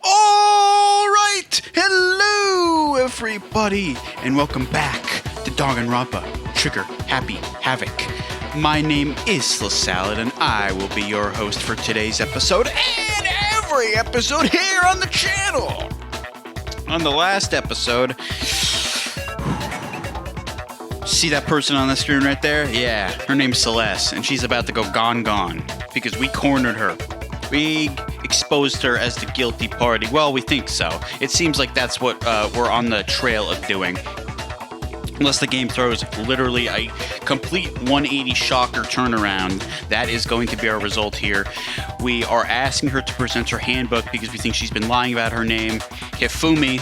All right, hello everybody, and welcome back to Danganronpa, Trigger Happy Havoc. My name is Lasalad, and I will be your host for today's episode and every episode here on the channel. On the last episode, see that person on the screen right there? Yeah, her name's Celeste, and she's about to go gone because we cornered her. We exposed her as the guilty party. Well, we think so. It seems like that's what we're on the trail of doing. Unless the game throws literally a complete 180 shocker turnaround, that is going to be our result here. We are asking her to present her handbook because we think she's been lying about her name. Hifumi,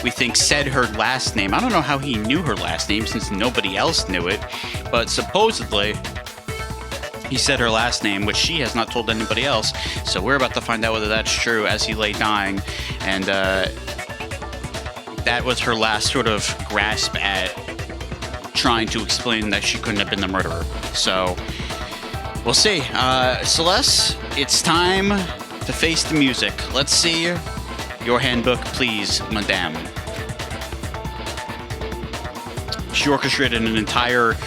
we think, said her last name. I don't know how he knew her last name since nobody else knew it, but supposedly he said her last name, which she has not told anybody else. So we're about to find out whether that's true as he lay dying. And that was her last sort of grasp at trying to explain that she couldn't have been the murderer. So we'll see. Celeste, it's time to face the music. Let's see your handbook, please, madame. She orchestrated an entire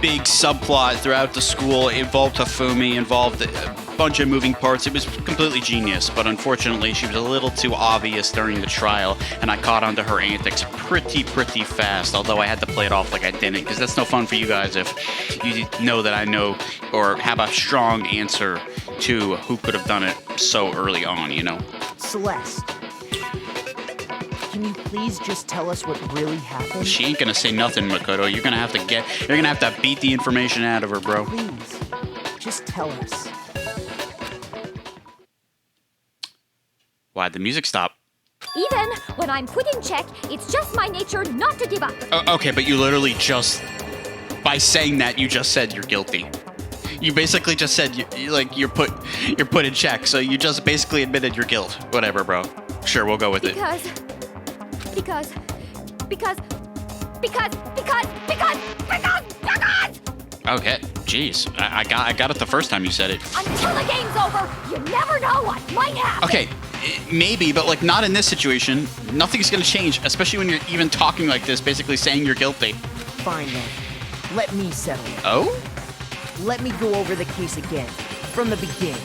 big subplot throughout the school, involved Hifumi, involved a bunch of moving parts. It was completely genius, but unfortunately she was a little too obvious during the trial, and I caught on to her antics pretty fast, although I had to play it off like I didn't, because that's no fun for you guys if you know that I know or have a strong answer to who could have done it so early on, you know? Celeste, can you please just tell us what really happened? She ain't gonna say nothing, Makoto. You're gonna have to beat the information out of her, bro. Please, just tell us. Why'd the music stop? Even when I'm put in check, it's just my nature not to give up. Okay, but you literally just, by saying that, you just said you're guilty. You basically just said you're put in check, so you just basically admitted your guilt. Whatever, bro. Sure, we'll go with it. Because. Okay, jeez. I got it the first time you said it. Until the game's over, you never know what might happen. Okay, maybe, but like not in this situation. Nothing's gonna change, especially when you're even talking like this, basically saying you're guilty. Fine then. Let me settle it. Oh? Let me go over the case again, from the beginning,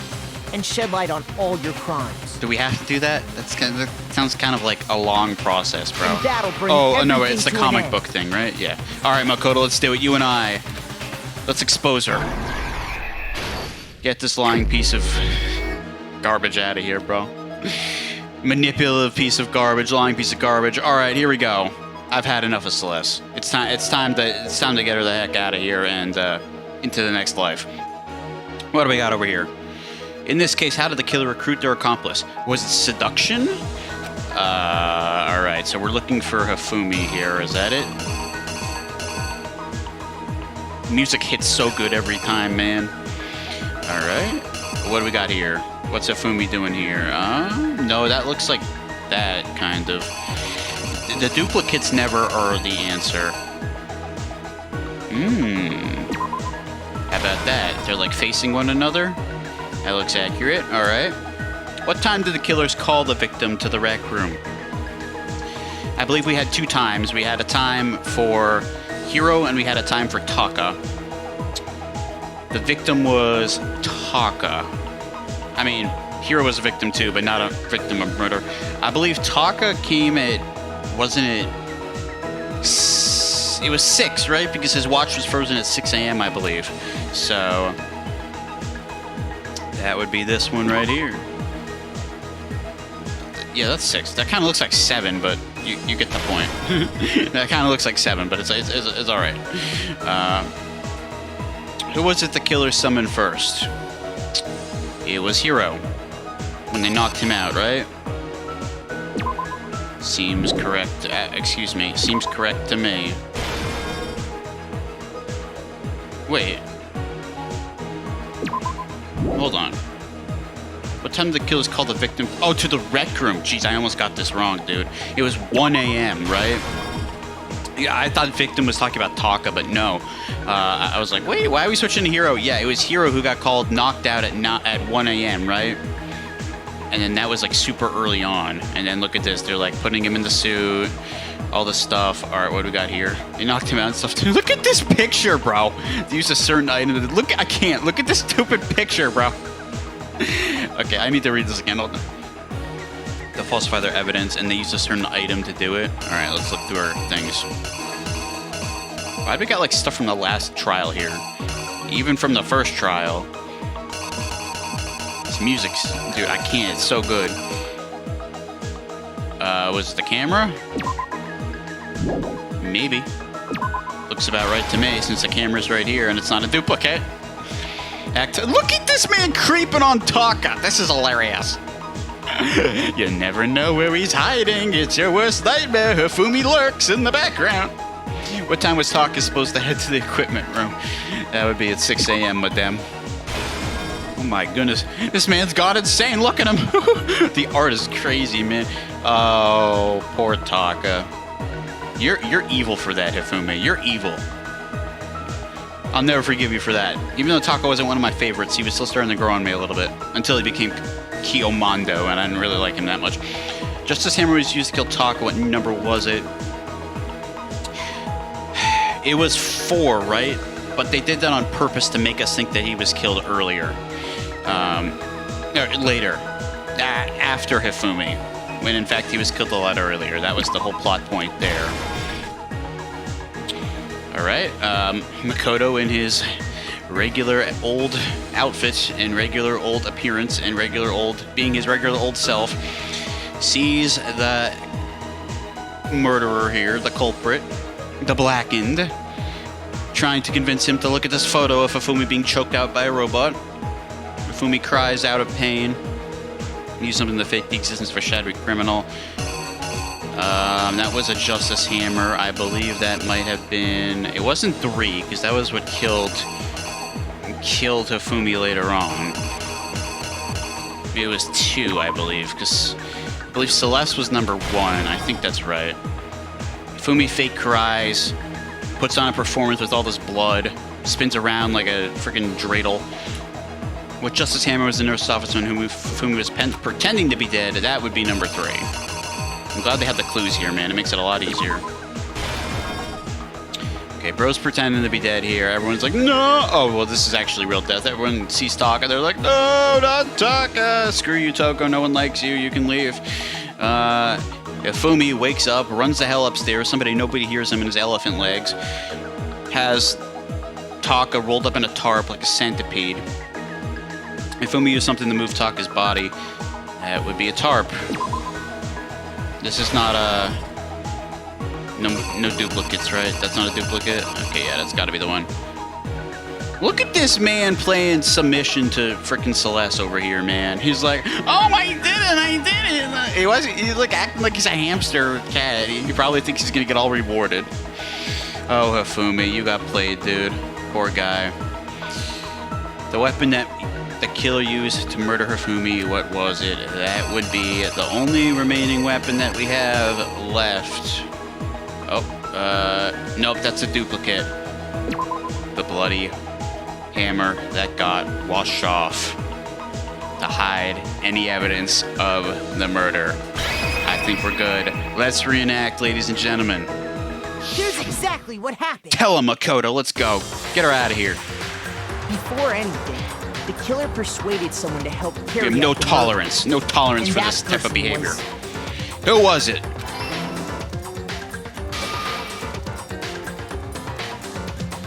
and shed light on all your crimes. Do we have to do that? That sounds kind of like a long process, bro. And that'll bring Oh, no, everything it's the to an comic end. book thing, right? Yeah. All right, Makoto, let's do it. You and I. Let's expose her. Get this lying piece of garbage out of here, bro. Manipulative piece of garbage, lying piece of garbage. All right, here we go. I've had enough of Celeste. It's time to get her the heck out of here and into the next life. What do we got over here? In this case, how did the killer recruit their accomplice? Was it seduction? All right, so we're looking for Hifumi here. Is that it? Music hits so good every time, man. All right, what do we got here? What's Hifumi doing here? No, that looks like that, kind of. The duplicates never are the answer. How about that? They're like facing one another? That looks accurate. All right. What time did the killers call the victim to the rec room? I believe we had 2 times. We had a time for Hiro and we had a time for Taka. The victim was Taka. I mean, Hiro was a victim too, but not a victim of murder. I believe Taka came at, wasn't it? It was 6, right? Because his watch was frozen at 6 a.m., I believe. So that would be this one right here. Yeah, that's 6. That kind of looks like 7, but you get the point. That kind of looks like 7, but it's all right. Who was it the killer summoned first? It was Hiro. When they knocked him out, right? Seems correct. Seems correct to me. Wait. Hold on. What time did the killers call the victim? Oh, to the rec room. Jeez, I almost got this wrong, dude. It was 1 a.m., right? Yeah, I thought victim was talking about Taka, but no. I was like, wait, why are we switching to Hiro? Yeah, it was Hiro who got called knocked out at 1 a.m., right? And then that was like super early on. And then look at this. They're like putting him in the suit, all this stuff. All right, what do we got here? They knocked him out and stuff too. Look at this picture, bro. They used a certain item. I can't. Look at this stupid picture, bro. Okay, I need to read this again. To falsify their evidence, and they used a certain item to do it. All right, let's look through our things. Why do we got like stuff from the last trial here? Even from the first trial. This music's, dude, I can't. It's so good. Was it the camera? Maybe. Looks about right to me since the camera's right here and it's not a duplicate. Look at this man creeping on Taka. This is hilarious. You never know where he's hiding. It's your worst nightmare. Hifumi lurks in the background. What time was Taka supposed to head to the equipment room? That would be at 6 a.m., madame. Oh my goodness. This man's gone insane. Look at him. The art is crazy, man. Oh, poor Taka. You're evil for that, Hifumi. You're evil. I'll never forgive you for that. Even though Taka wasn't one of my favorites, he was still starting to grow on me a little bit. Until he became Kiyomando, and I didn't really like him that much. Justice Hammer was used to kill Taka. What number was it? It was 4, right? But they did that on purpose to make us think that he was killed earlier. Or later. After Hifumi. When in fact he was killed a lot earlier. That was the whole plot point there. Alright. Makoto in his regular old outfit and regular old appearance and being his regular old self, sees the murderer here, the culprit, the blackened, trying to convince him to look at this photo of Hifumi being choked out by a robot. Hifumi cries out of pain. Use something to fake the existence of a shadowy criminal. That was a Justice Hammer. I believe that might have been... It wasn't 3, because that was what killed Hifumi later on. It was 2, I believe, because I believe Celeste was number 1. I think that's right. Hifumi fake cries, puts on a performance with all this blood, spins around like a freaking dreidel. What Justice Hammer was the nurse officer who Hifumi was pretending to be dead, that would be number 3. I'm glad they have the clues here, man. It makes it a lot easier. Okay, bro's pretending to be dead here. Everyone's like, no! Oh, well, this is actually real death. Everyone sees Taka. They're like, no, not Taka! Screw you, Toko. No one likes you. You can leave. Hifumi wakes up, runs the hell upstairs. Nobody hears him in his elephant legs. Has Taka rolled up in a tarp like a centipede. Hifumi used something to move Taka's body. That would be a tarp. This is not a... No duplicates, right? That's not a duplicate? Okay, yeah, that's gotta be the one. Look at this man playing submission to frickin' Celeste over here, man. He's like, oh, I did it! He's like acting like he's a hamster or cat. He probably thinks he's gonna get all rewarded. Oh, Hifumi, you got played, dude. Poor guy. The weapon that the killer used to murder Hifumi, what was it? That would be the only remaining weapon that we have left. Oh, nope, that's a duplicate. The bloody hammer that got washed off to hide any evidence of the murder. I think we're good. Let's reenact, ladies and gentlemen. Here's exactly what happened. Tell him, Makoto, let's go. Get her out of here. Before anything, the killer persuaded someone to help carry out No the tolerance. murder. No tolerance And for that this type of person behavior. was- Who was it?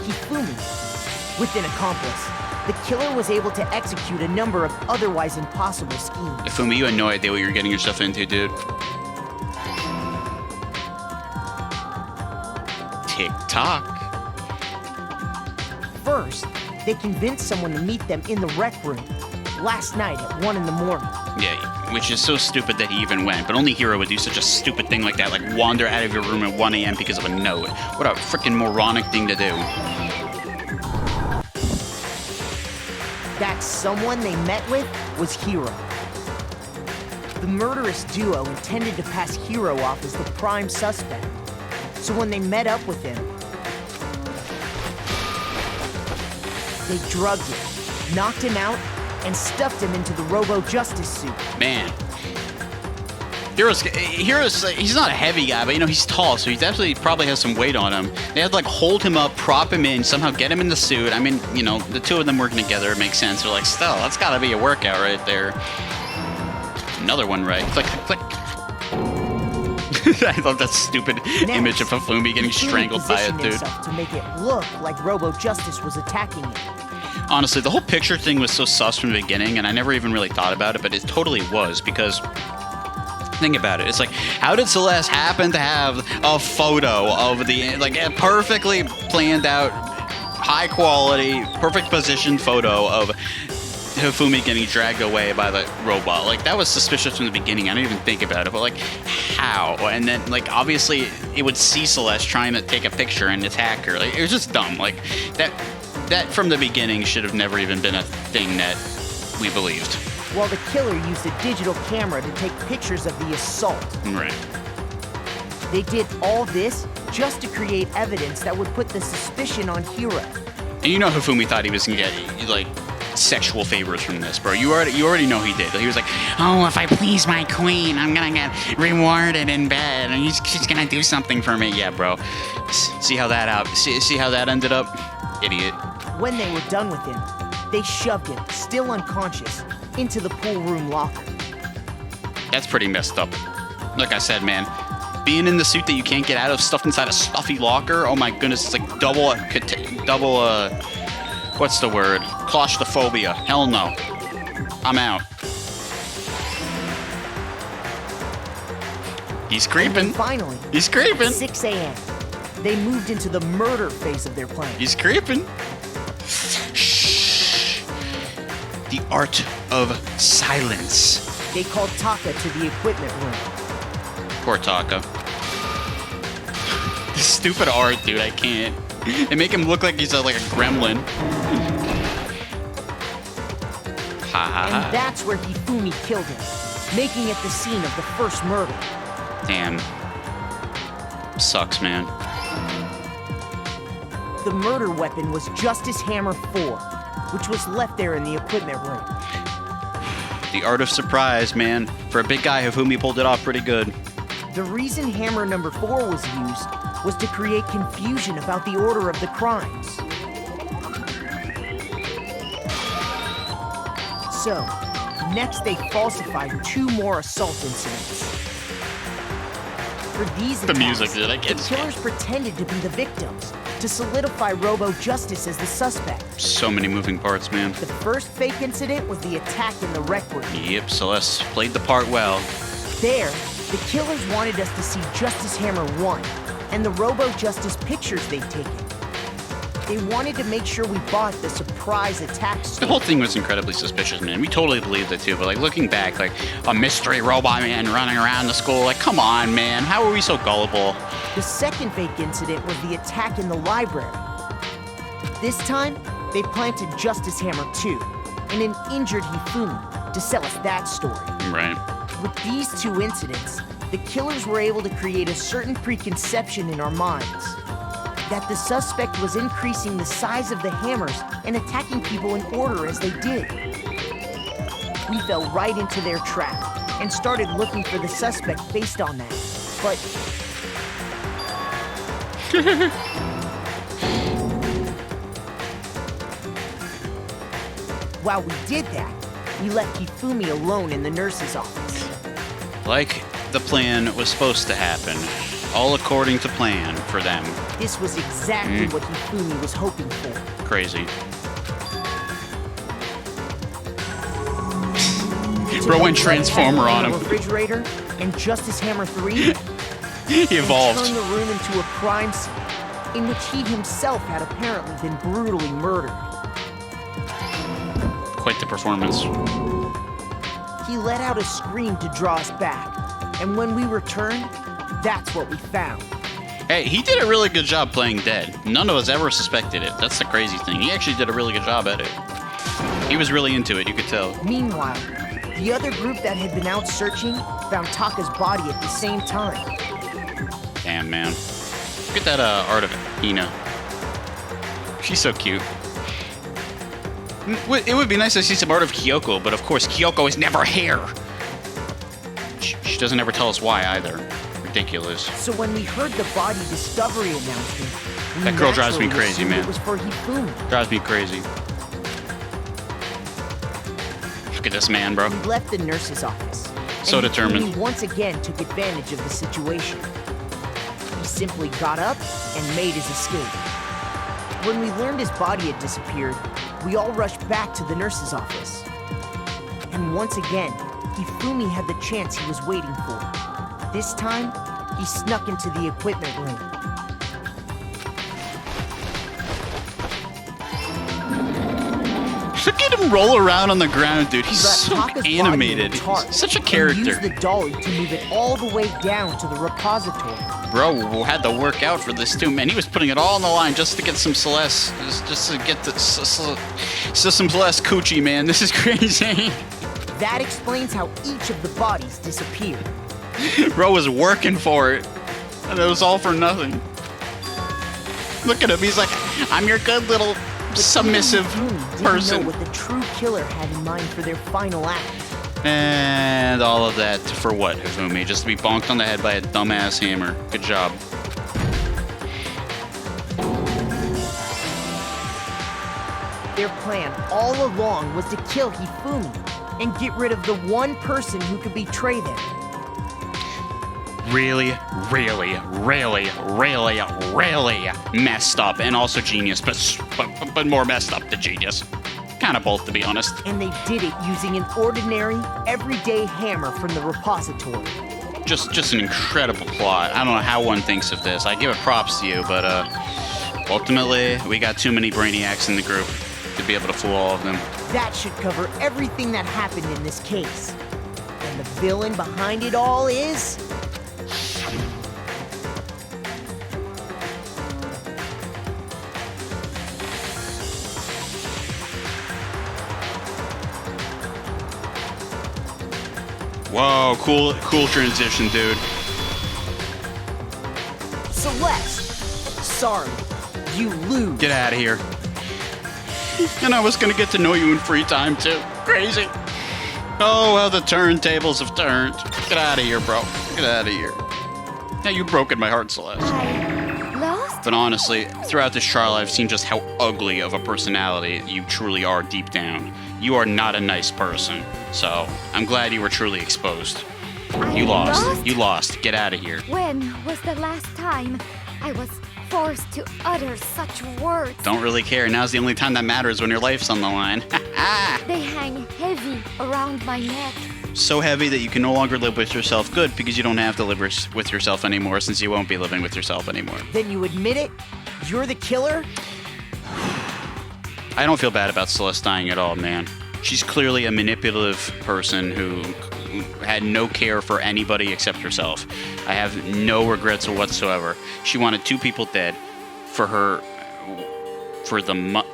Hifumi. With an accomplice, the killer was able to execute a number of otherwise impossible schemes. Hifumi, you had no idea what you were getting yourself into, dude. Tick-tock. First, they convinced someone to meet them in the rec room last night at 1 in the morning. Yeah, which is so stupid that he even went. But only Hiro would do such a stupid thing like that, like wander out of your room at 1 a.m. because of a note. What a freaking moronic thing to do. That someone they met with was Hiro. The murderous duo intended to pass Hiro off as the prime suspect. So when they met up with him, they drugged him, knocked him out, and stuffed him into the Robo-Justice suit. Man. Hero's, he's not a heavy guy, but he's tall, so he definitely probably has some weight on him. They had to like hold him up, prop him in, somehow get him in the suit. I mean, the two of them working together, it makes sense. They're like, still, that's gotta be a workout right there. Another one, right? Click, click, click. I love that stupid image of Hifumi getting strangled by a dude. To make it look like Robo-Justice was attacking him. Honestly, the whole picture thing was so sus from the beginning, and I never even really thought about it, but it totally was, because think about it. It's like, how did Celeste happen to have a photo of the, like, a perfectly planned out, high quality, perfect positioned photo of Hifumi getting dragged away by the robot? Like, that was suspicious from the beginning. I didn't even think about it, but like, how? And then, like, obviously it would see Celeste trying to take a picture and attack her. Like, it was just dumb. Like, that from the beginning should have never even been a thing that we believed. While the killer used a digital camera to take pictures of the assault. Right. They did all this just to create evidence that would put the suspicion on Hiro. And Hifumi thought he was gonna get, like, sexual favors from this, bro. You already know he did. He was like, oh, if I please my queen, I'm gonna get rewarded in bed, and she's gonna do something for me. Yeah, bro. See how that ended up? Idiot. When they were done with him, they shoved him, still unconscious, into the pool room locker. That's pretty messed up. Like I said, man, being in the suit that you can't get out of, stuffed inside a stuffy locker, oh my goodness, it's like double, what's the word? Claustrophobia. Hell no. I'm out. He's creeping. And finally, he's creeping. 6 a.m. They moved into the murder phase of their plan. He's creeping. Shh. The art of silence. They called Taka to the equipment room. Poor Taka. This stupid art, dude, I can't. They make him look like he's like a gremlin. And that's where Hifumi killed him, making it the scene of the first murder. Damn. Sucks, man. The murder weapon was Justice Hammer 4, which was left there in the equipment room. The art of surprise, man. For a big guy, Hifumi pulled it off pretty good. The reason Hammer number 4 was used was to create confusion about the order of the crimes. So, next they falsified 2 more assault incidents. For these attacks, music, dude, I get the killers pretended to be the victims to solidify Robo-Justice as the suspect. So many moving parts, man. The first fake incident was the attack in the rec room. Yep, Celeste played the part well. There, the killers wanted us to see Justice Hammer 1 and the Robo-Justice pictures they'd taken. They wanted to make sure we bought the surprise attack story. The whole thing was incredibly suspicious, man. We totally believed it too, but like looking back, like a mystery robot man running around the school, like come on, man, how are we so gullible? The second fake incident was the attack in the library. This time, they planted Justice Hammer 2 and an injured Hifumi to sell us that story. Right. With these 2 incidents, the killers were able to create a certain preconception in our minds that the suspect was increasing the size of the hammers and attacking people in order as they did. We fell right into their trap and started looking for the suspect based on that. But while we did that, we left Hifumi alone in the nurse's office. Like the plan was supposed to happen. All according to plan for them. This was exactly what Hifumi was hoping for. Crazy. Bro went Transformer on him. Refrigerator and Justice Hammer 3. He evolved. And turned the room into a crime scene in which he himself had apparently been brutally murdered. Quite the performance. He let out a scream to draw us back, and when we returned, that's what we found. Hey, he did a really good job playing dead. None of us ever suspected it. That's the crazy thing. He actually did a really good job at it. He was really into it, you could tell. Meanwhile, the other group that had been out searching found Taka's body at the same time. Damn, man. Look at that art of Hina. She's so cute. It would be nice to see some art of Kyoko, but of course, Kyoko is never here. She doesn't ever tell us why either. Ridiculous. So when we heard the body discovery announcement, we That girl drives me naturally crazy, assumed man. It was for Hifumi. Drives me crazy. Look at this man, bro. We left the nurse's office. So and determined. Hifumi once again took advantage of the situation. He simply got up and made his escape. When we learned his body had disappeared, we all rushed back to the nurse's office. And once again, Hifumi had the chance he was waiting for. This time, he snuck into the equipment room. Look at him roll around on the ground, dude. He's He wrapped so Taka's body in a animated. tarp He's such a and character. used the dolly to move it all the way down to the repository. Bro had to work out for this too, man. He was putting it all on the line just to get some Celeste, just to get some Celeste coochie, man. This is crazy. That explains how each of the bodies disappeared. Bro was working for it, and it was all for nothing. Look at him. He's like, I'm your good little submissive Hifumi didn't person. know what the true killer had in mind for their final act. And all of that for what, Hifumi? Just to be bonked on the head by a dumbass hammer. Good job. Their plan all along was to kill Hifumi and get rid of the one person who could betray them. Really, really, really, really, really messed up, and also genius, but more messed up than genius. Kind of both, to be honest. And they did it using an ordinary, everyday hammer from the repository. Just an incredible plot. I don't know how one thinks of this. I give it props to you, but ultimately, we got too many brainiacs in the group to be able to fool all of them. That should cover everything that happened in this case. And the villain behind it all is... Whoa, cool transition, dude. Celeste. Sorry, you lose. Get out of here. And I was gonna get to know you in free time, too. Crazy. Oh, how the turntables have turned. Get out of here, bro. Get out of here. Now you've broken my heart, Celeste. I lost? But honestly, throughout this trial, I've seen just how ugly of a personality you truly are deep down. You are not a nice person. So, I'm glad you were truly exposed. You lost. You lost. Get out of here. When was the last time I was forced to utter such words? Don't really care. Now's the only time that matters, when your life's on the line. They hang heavy around my neck. So heavy that you can no longer live with yourself. Good, because you don't have to live with yourself anymore, since you won't be living with yourself anymore. Then you admit it? You're the killer? I don't feel bad about Celeste dying at all, man. She's clearly a manipulative person who had no care for anybody except herself. I have no regrets whatsoever. She wanted two people dead for the money.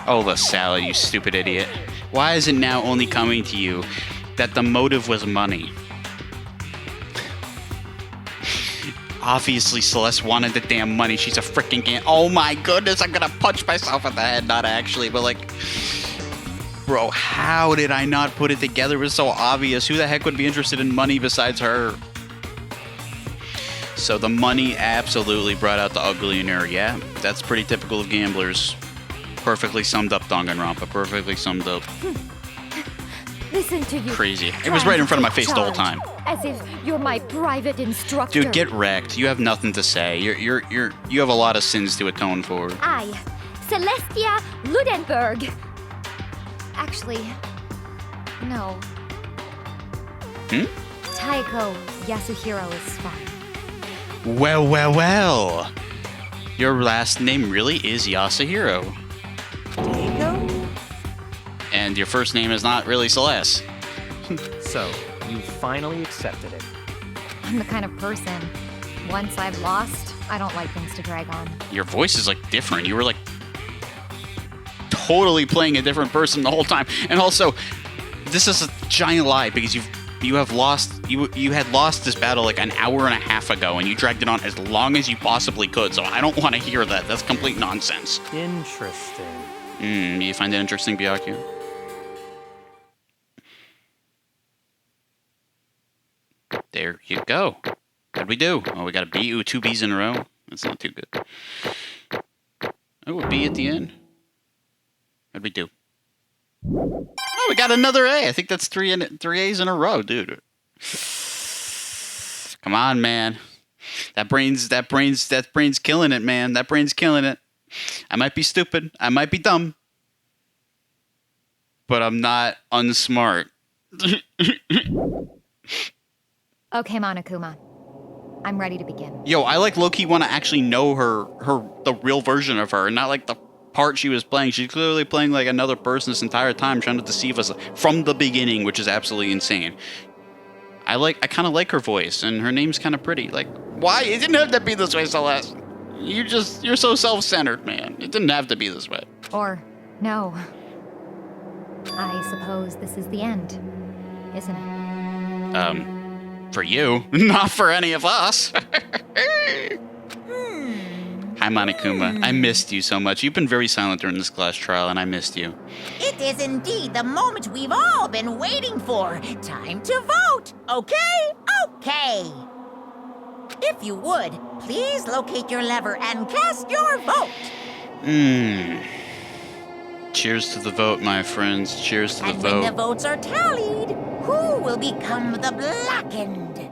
Oh, Lasalad, you stupid idiot. Why is it now only coming to you that the motive was money? Obviously, Celeste wanted the damn money. She's a freaking oh my goodness, I'm gonna punch myself in the head. Not actually, but like... Bro, how did I not put it together? It was so obvious. Who the heck would be interested in money besides her? So the money absolutely brought out the ugly in her. Yeah, that's pretty typical of gamblers. Perfectly summed up, Danganronpa. Perfectly summed up. Listen to you. Crazy. It was right in front of my face the whole time. As if you're my private instructor. Dude, get wrecked. You have nothing to say. You have a lot of sins to atone for. I, Celestia Ludenberg. Actually, no. Taiko Yasuhiro is fine. Well. Your last name really is Yasuhiro. Taiko? And your first name is not really Celeste. So, you finally accepted it. I'm the kind of person, once I've lost, I don't like things to drag on. Your voice is like different. You were like totally playing a different person the whole time. And also, this is a giant lie because You have lost. You had lost this battle like an hour and a half ago, and you dragged it on as long as you possibly could. So I don't want to hear that. That's complete nonsense. Interesting. Do you find that interesting, Byakuya? There you go. How'd we do? Oh, we got a B. Ooh, 2 B's in a row. That's not too good. Oh, a B at the end. How'd we do? Oh, we got another A. I think that's three A's in a row, dude. Come on, man. That brain's killing it, man. That brain's killing it. I might be stupid. I might be dumb. But I'm not unsmart. Okay, Monokuma. I'm ready to begin. Yo, I like low-key want to actually know the real version of her, and not like the part she was playing. She's clearly playing like another person this entire time, trying to deceive us from the beginning, which is absolutely insane. I kind of like her voice, and her name's kind of pretty. Like, why? It didn't have to be this way, Celeste. You're so self-centered, man. It didn't have to be this way. Or, no. I suppose this is the end, isn't it? For you, not for any of us. Hi, Monokuma. I missed you so much. You've been very silent during this class trial, and I missed you. It is indeed the moment we've all been waiting for. Time to vote. Okay? Okay. If you would, please locate your lever and cast your vote. Cheers to the vote, my friends. Cheers to the vote. And when the votes are tallied, who will become the blackened?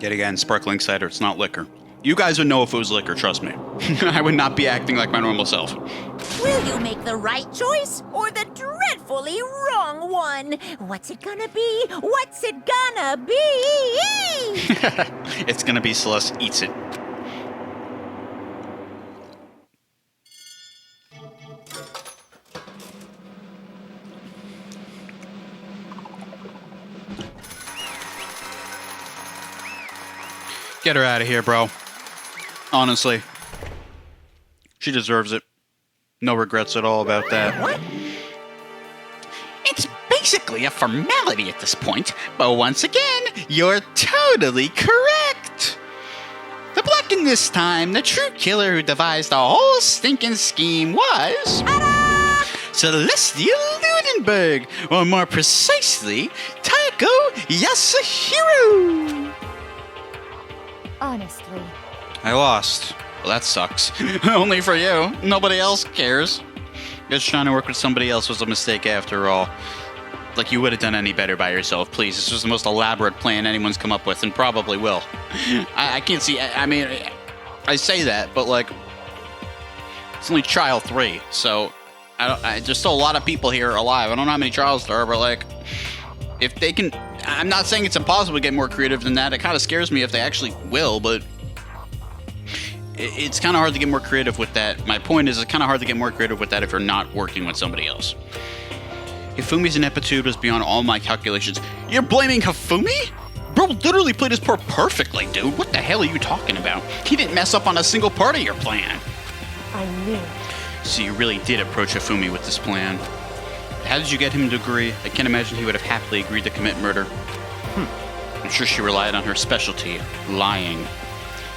Yet again, sparkling cider. It's not liquor. You guys would know if it was liquor, trust me. I would not be acting like my normal self. Will you make the right choice or the dreadfully wrong one? What's it gonna be? What's it gonna be? It's gonna be Celeste Eats It. Get her out of here, bro. Honestly. She deserves it. No regrets at all about that. What? It's basically a formality at this point, but once again, you're totally correct. The blackened this time, the true killer who devised the whole stinking scheme was... Celestia Ludenberg, or more precisely, Taiko Yasuhiro. Honestly. I lost. Well, that sucks. Only for you. Nobody else cares. Just trying to work with somebody else was a mistake after all. Like, you would have done any better by yourself, please. This was the most elaborate plan anyone's come up with, and probably will. I can't see... I mean, I say that, but, like... It's only trial 3, so... there's still a lot of people here alive. I don't know how many trials there are, but, like... If they can... I'm not saying it's impossible to get more creative than that. It kind of scares me if they actually will, but... It's kind of hard to get more creative with that. My point is, it's kind of hard to get more creative with that if you're not working with somebody else. Hifumi's ineptitude was beyond all my calculations. You're blaming Hifumi? Bro literally played his part perfectly, dude. What the hell are you talking about? He didn't mess up on a single part of your plan. I knew. So you really did approach Hifumi with this plan. How did you get him to agree? I can't imagine he would have happily agreed to commit murder. I'm sure she relied on her specialty, lying.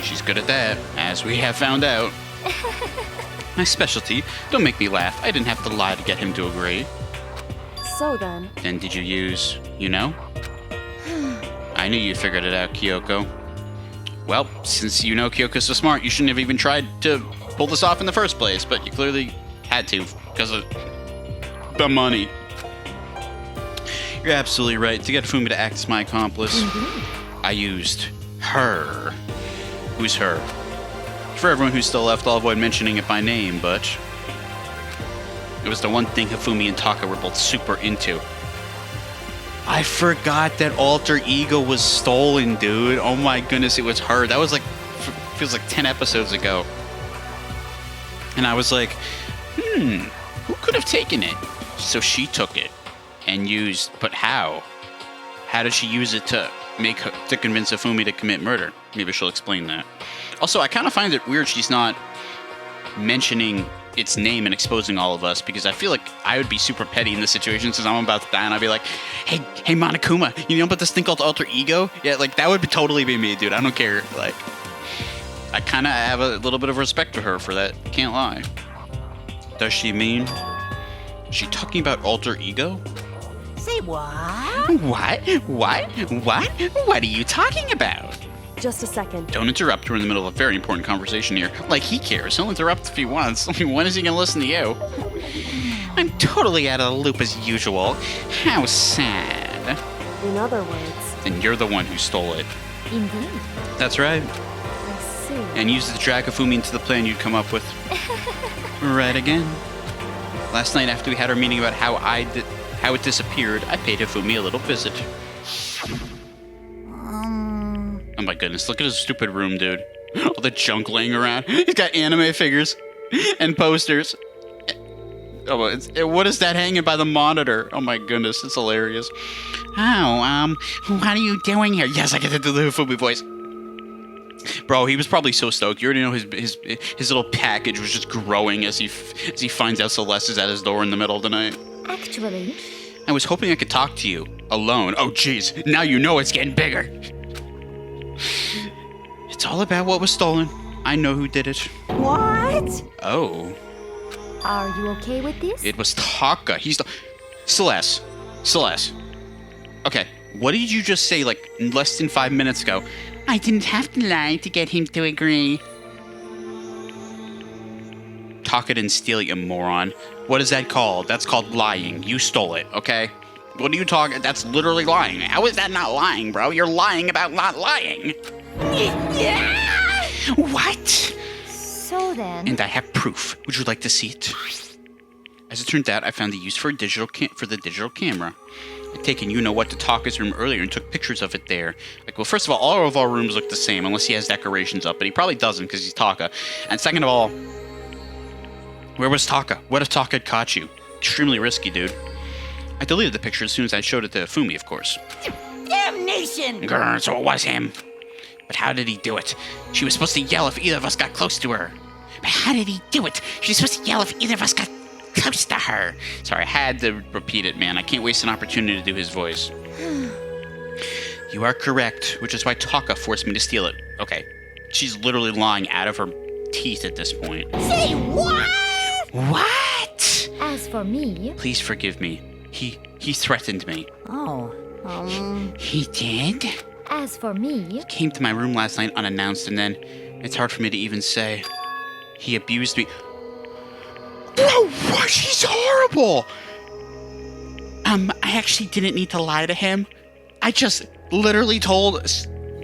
She's good at that, as we have found out. My specialty? Don't make me laugh. I didn't have to lie to get him to agree. So then... Then did you use, you know? I knew you figured it out, Kyoko. Well, since you know Kyoko's so smart, you shouldn't have even tried to pull this off in the first place, but you clearly had to, because of the money. You're absolutely right. To get Hifumi to act as my accomplice, I used her. Who's her? For everyone who's still left, I'll avoid mentioning it by name, but... It was the one thing Hifumi and Taka were both super into. I forgot that alter ego was stolen, dude. Oh my goodness, it was her. That was like... feels like 10 episodes ago. And I was like, who could have taken it? So she took it and used... But how? How did she use it to convince Hifumi to commit murder? Maybe she'll explain that. Also, I kind of find it weird she's not mentioning its name and exposing all of us, because I feel like I would be super petty in this situation since I'm about to die, and I'd be like, hey Monokuma, you know about this thing called alter ego? Yeah, like that would totally be me, dude. I don't care. Like, I kind of have a little bit of respect for her for that. Can't lie. Does she mean? Is she talking about alter ego? Say what? What? What are you talking about? Just a second. Don't interrupt. We're in the middle of a very important conversation here. Like, he cares. He'll interrupt if he wants. I mean, when is he gonna listen to you? I'm totally out of the loop as usual. How sad. In other words, And you're the one who stole it. Indeed. That's right. I see. And used it to drag Hifumi into the plan you'd come up with. Right again. Last night, after we had our meeting about how it disappeared, I paid Hifumi a little visit. Oh my goodness, look at his stupid room, dude. All the junk laying around. He's got anime figures and posters. Oh, what is that hanging by the monitor? Oh my goodness, it's hilarious. Oh, what are you doing here? Yes, I get to do the Hifumi voice. Bro, he was probably so stoked. You already know his little package was just growing as he finds out Celeste is at his door in the middle of the night. Actually, I was hoping I could talk to you alone. Oh, jeez, now you know it's getting bigger. It's all about what was stolen. I know who did it. What? Oh, are you okay with this? it was Taka. He's the Celeste. Okay, what did you just say like less than 5 minutes ago? I didn't have to lie to get him to agree. Taka didn't steal it, you moron. What is that called? That's called lying. You stole it, okay? What are you talking? That's literally lying. How is that not lying, bro? You're lying about not lying. What? So then, And I have proof. Would you like to see it? As it turned out, I found the use for the digital camera. I'd taken you-know-what to Taka's room earlier and took pictures of it there. Like, well, first of all of our rooms look the same, unless he has decorations up, but he probably doesn't because he's Taka. And second of all, where was Taka? What if Taka had caught you? Extremely risky, dude. I deleted the picture as soon as I showed it to Hifumi, of course. Damnation! Grr, so it was him. But how did he do it? She was supposed to yell if either of us got close to her. But how did he do it? She was supposed to yell if either of us got close to her. Sorry, I had to repeat it, man. I can't waste an opportunity to do his voice. You are correct, which is why Taka forced me to steal it. Okay, she's literally lying out of her teeth at this point. Say what? What? as for me, Please forgive me. He threatened me. Oh, He did? as for me, Came to my room last night unannounced, and then it's hard for me to even say. He abused me. Bro, what? She's horrible! I actually didn't need to lie to him. I just literally told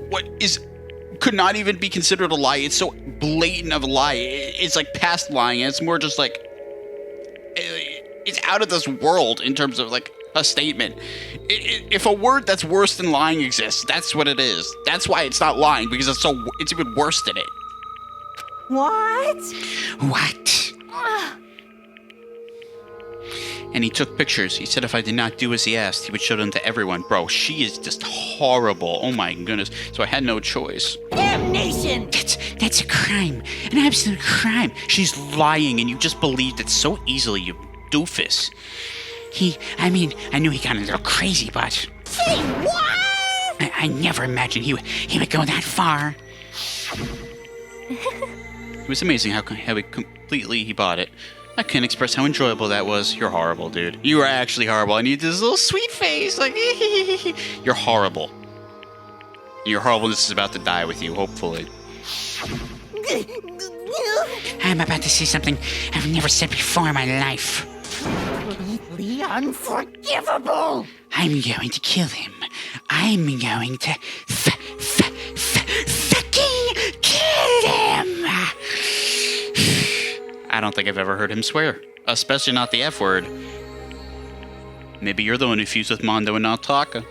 what could not even be considered a lie. It's so blatant of a lie. It's like past lying. It's more just like it's out of this world in terms of like a statement. If a word that's worse than lying exists, that's what it is. That's why it's not lying, because it's even worse than it. what? What? And he took pictures. He said if I did not do as he asked, he would show them to everyone. Bro, she is just horrible. Oh my goodness. So I had no choice. Damnation! That's a crime. An absolute crime. She's lying and you just believed it so easily, you doofus. I knew he got a little crazy, but Say what? I never imagined he would go that far. It was amazing how completely he bought it. I can't express how enjoyable that was. You're horrible, dude. You are actually horrible. And you did this little sweet face, like, you're horrible. Your horribleness is about to die with you, hopefully. I'm about to say something I've never said before in my life. Completely unforgivable! I'm going to kill him. I'm going to fucking kill him. I don't think I've ever heard him swear, especially not the F word. Maybe you're the one who fused with Mondo and not Taka.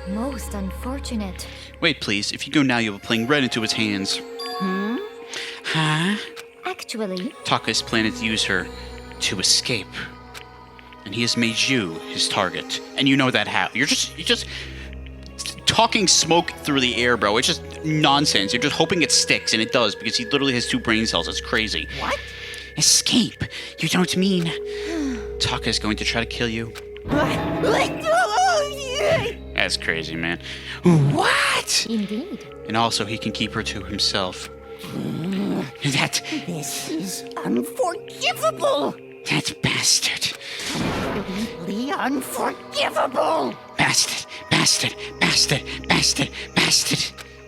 most unfortunate. Wait, please. If you go now, you'll be playing right into his hands. Huh? Actually, Taka is planning to use her to escape. And he has made you his target. And you know that how. You're just talking smoke through the air, bro. It's just nonsense. You're just hoping it sticks, and it does, because he literally has 2 brain cells. It's crazy. What? Escape? You don't mean... Taka is going to try to kill you? That's crazy, man. What? Indeed. And also, he can keep her to himself. This is unforgivable. That bastard. Completely unforgivable. Bastard.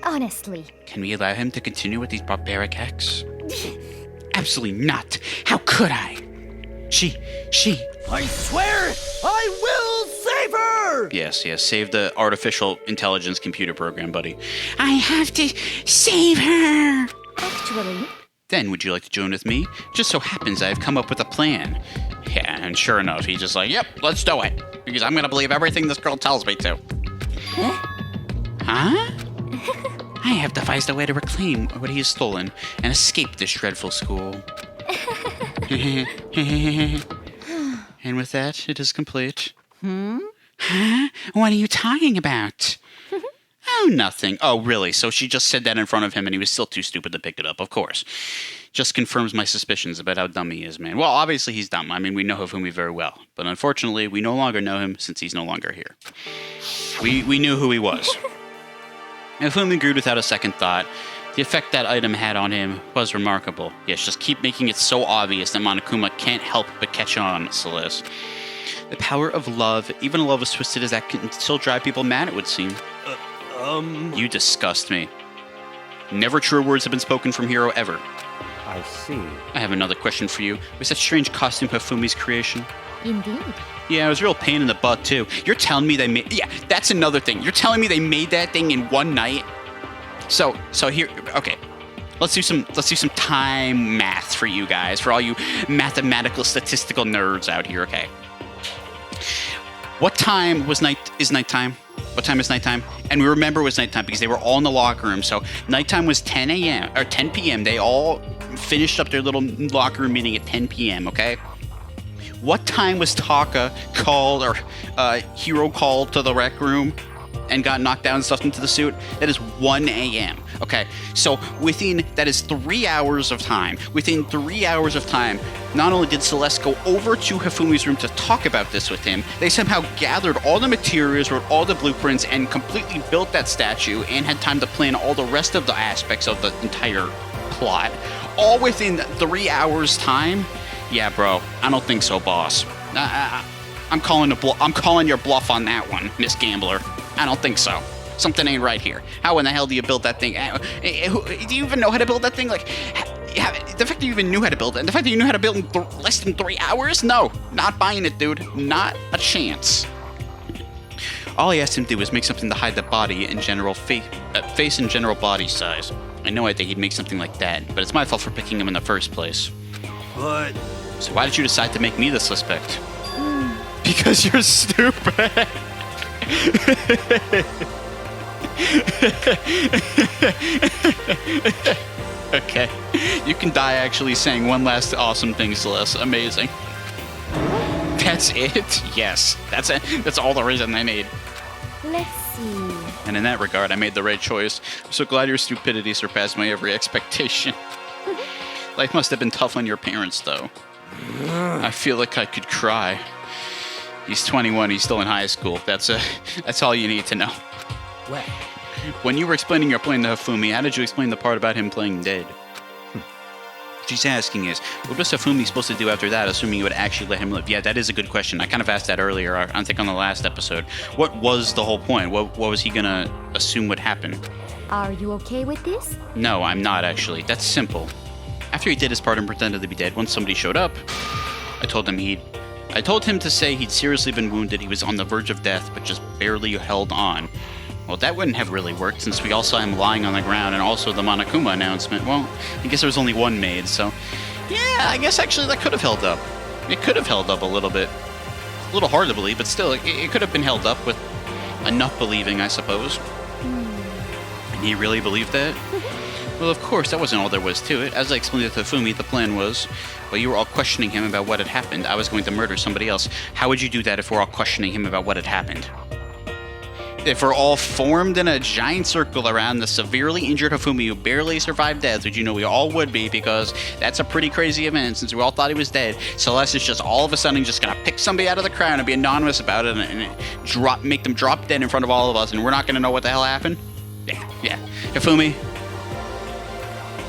Honestly. Can we allow him to continue with these barbaric acts? Absolutely not. How could I? She. I swear I will save her! Yes, save the artificial intelligence computer program, buddy. I have to save her! Actually, Then, would you like to join with me? Just so happens I've come up with a plan. Yeah, and sure enough, he's just like, yep, let's do it. Because I'm gonna believe everything this girl tells me to. Huh? I have devised a way to reclaim what he has stolen and escape this dreadful school. And with that, it is complete. Huh? What are you talking about? Oh, nothing. Oh, really? So she just said that in front of him and he was still too stupid to pick it up, of course. Just confirms my suspicions about how dumb he is, man. Well, obviously he's dumb. I mean, we know Hifumi very well. But unfortunately, we no longer know him since he's no longer here. We knew who he was. Hifumi agreed without a second thought. The effect that item had on him was remarkable. Yes, just keep making it so obvious that Monokuma can't help but catch on, Celeste. The power of love, even a love as twisted as that, can still drive people mad, it would seem. You disgust me. Never truer words have been spoken from Hero ever. I see. I have another question for you. Was that strange costume Hifumi's creation? indeed. Yeah, it was a real pain in the butt, too. You're telling me they made... Yeah, that's another thing. You're telling me they made that thing in one night? So here... Okay. Let's do some time math for you guys, for all you mathematical statistical nerds out here, okay? What time is nighttime? What time is nighttime? And we remember it was nighttime because they were all in the locker room. So nighttime was 10 a.m. or 10 p.m. They all finished up their little locker room meeting at 10 p.m., okay? What time was Taka called, or Hiro called to the rec room and got knocked down and stuffed into the suit? That is 1 a.m. Okay, so that is 3 hours of time. Within 3 hours of time, not only did Celeste go over to Hifumi's room to talk about this with him, they somehow gathered all the materials, wrote all the blueprints, and completely built that statue and had time to plan all the rest of the aspects of the entire plot. All within 3 hours' time? Yeah, bro, I don't think so, boss. I'm calling your bluff on that one, Miss Gambler. I don't think so. Something ain't right here. How in the hell do you build that thing? Do you even know how to build that thing? Like, the fact that you even knew how to build it, and the fact that you knew how to build in less than 3 hours? No, not buying it, dude. Not a chance. All I asked him to do was make something to hide the body in general face and general body size. I know I think he'd make something like that, but it's my fault for picking him in the first place. But So why did you decide to make me the suspect? Because you're stupid. Okay. You can die actually saying one last awesome thing, Celeste. Amazing. That's it? Yes. That's it. That's all the reason I need. Let's see. And in that regard, I made the right choice. I'm so glad your stupidity surpassed my every expectation. Life must have been tough on your parents, though. I feel like I could cry. He's 21, he's still in high school. That's all you need to know. well, When you were explaining your plan to Hifumi, how did you explain the part about him playing dead? What she's asking is, what was Hifumi supposed to do after that, assuming you would actually let him live? Yeah, that is a good question. I kind of asked that earlier, I think on the last episode. What was the whole point? What was he gonna assume would happen? Are you okay with this? No, I'm not actually. That's simple. After he did his part and pretended to be dead, once somebody showed up, I told him to say he'd seriously been wounded, he was on the verge of death, but just barely held on. Well, that wouldn't have really worked since we all saw him lying on the ground, and also the Monokuma announcement. Well, I guess there was only one made, so... Yeah, I guess actually that could have held up. It could have held up a little bit. A little hard to believe, but still, it could have been held up with enough believing, I suppose. And he really believed that? Well, of course, that wasn't all there was to it. As I explained to Hifumi, the plan was, while you were all questioning him about what had happened, I was going to murder somebody else. How would you do that if we're all questioning him about what had happened? if we're all formed in a giant circle around the severely injured Hifumi who barely survived death, which you know we all would be because that's a pretty crazy event since we all thought he was dead, Celeste is just all of a sudden just gonna pick somebody out of the crowd and be anonymous about it and make them drop dead in front of all of us, and we're not gonna know what the hell happened? Yeah. Hifumi,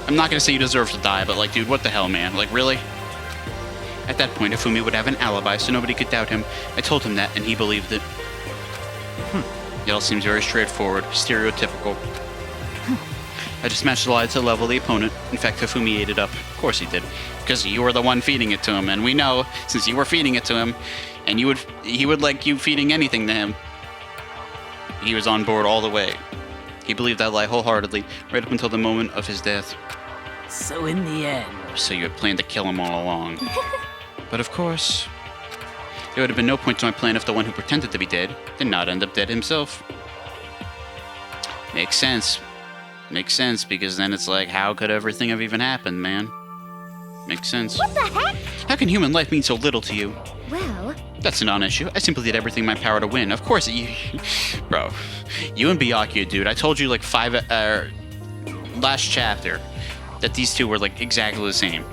I'm not gonna say you deserve to die, but like, dude, what the hell, man? Like, really? At that point, Hifumi would have an alibi, so nobody could doubt him. I told him that, and he believed it. It all seems very straightforward, stereotypical. I just matched the lie to level the opponent. In fact, Hifumi ate it up. Of course he did, because you were the one feeding it to him, and we know, since you were feeding it to him, and he would like you feeding anything to him, he was on board all the way. He believed that lie wholeheartedly, right up until the moment of his death. So in the end... So you had planned to kill him all along. But of course, there would have been no point to my plan if the one who pretended to be dead did not end up dead himself. Makes sense. Makes sense, because then it's like, how could everything have even happened, man? Makes sense. What the heck? How can human life mean so little to you? Well, That's a non-issue. I simply did everything in my power to win. Of course, bro. You and Byakuya, dude. I told you like last chapter that these two were like exactly the same.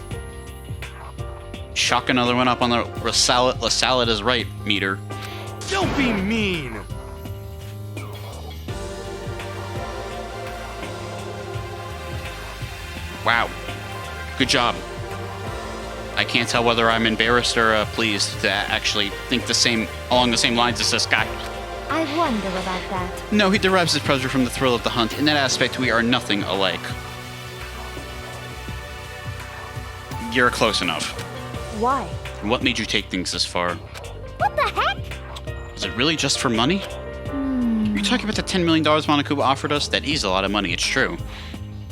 Chalk another one up on the Lasalad is right meter. Don't be mean! Wow. Good job. I can't tell whether I'm embarrassed or pleased to actually think along the same lines as this guy. I wonder about that. No, he derives his pleasure from the thrill of the hunt. In that aspect, we are nothing alike. You're close enough. Why? What made you take things this far? What the heck? Is it really just for money? Are you talking about the $10 million Monokuma offered us? That is a lot of money, it's true.